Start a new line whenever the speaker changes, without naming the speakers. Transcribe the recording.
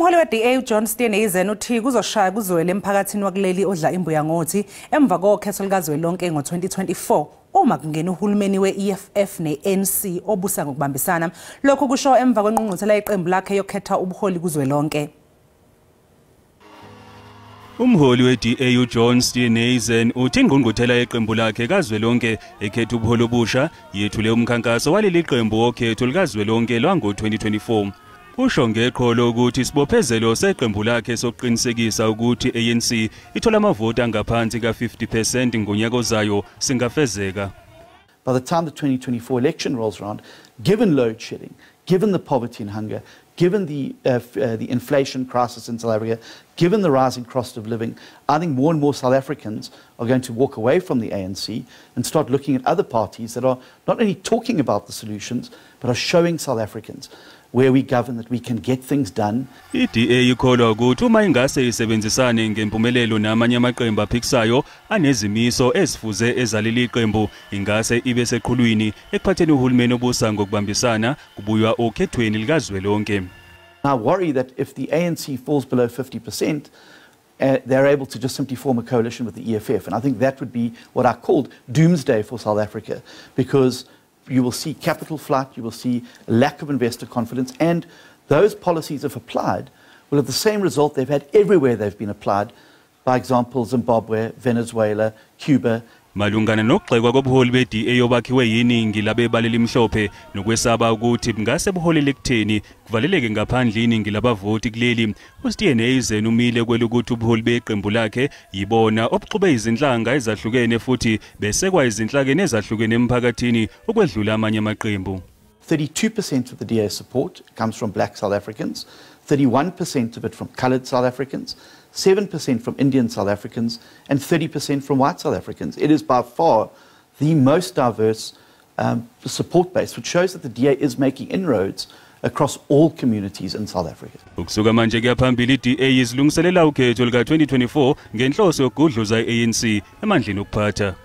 Umholi we-DA uJohn Steenhuisen uthi kuzoshaya kuzwele emphakathini wakuleli odla imbuya ngothi emva kokhetho likazwelonke ngo-2024 uma kungena uhulumeni we-EFF ne-ANC obusa ngokubambisana. Lokho kusho emva kwenqungquthela yeqembu lakhe yokhetha ubuholi kuzwelonke.
Umholi we-DA uJohn Steenhuisen uthi ingqungquthela yeqembu lakhe kazwelonke ekhetha ubuholi obusha yethule umkhankaso waleli qembu wokhetho likazwelonke lwango-2024. Usho ngeqholo ukuthi isibophezelo seqembu lakhe sokuqinisekisa ukuthi ANC ithola amavoti angaphansi ka-50% ngonyaka ozayo singafezeka.
By the time the 2024 election rolls around, given load shedding, given the poverty and hunger, given the inflation crisis in South Africa, given the rising cost of living, I think more and more South Africans are going to walk away from the ANC and start looking at other parties that are not only talking about the solutions, but are showing South Africans where we govern that we can get things done.
I-DA ikholwa ukuthi uma ingase isebenzisane ngempumelelo namanye amaqembu aphikisayo anezimiso ezifuze ezaleli qembu ingase ibe seqhulwini ekuphatheni uhulumeni obusa ngokubambisana kubuywa okhethweni likazwelonke.
I worry that if the ANC falls below 50%, they're able to just simply form a coalition with the EFF. And I think that would be what I called doomsday for South Africa, because you will see capital flight, you will see a lack of investor confidence, and those policies, if applied, will have the same result they've had everywhere they've been applied. By example, Zimbabwe, Venezuela, Cuba.
Malungana nokugxekwa kobuholi be-DA obakhiwe yiningi labebala elimhlophe nokwesaba ukuthi ngase buholele kutheni kuvaleleke ngaphandle iningi labavoti kuleli, uSteenhuisen umile kwelukuthi ubuholi beqembu lakhe yibona obuxube izinhlanga ezahlukene futhi besekwa izinhlakeni ezahlukene emphakathini okwedlula amanye amaqembu.
32% of the DA support comes from black South Africans, 31% of it from coloured South Africans, 7% from Indian South Africans, and 30% from white South Africans. It is by far the most diverse support base, which shows that the DA is making inroads across all communities in South Africa.
Ukusuka manje kuyaphambili i-DA izilungiselela ukhetho lika-2024 ngenhloso yokugudluza i-ANC emandleni okuphatha.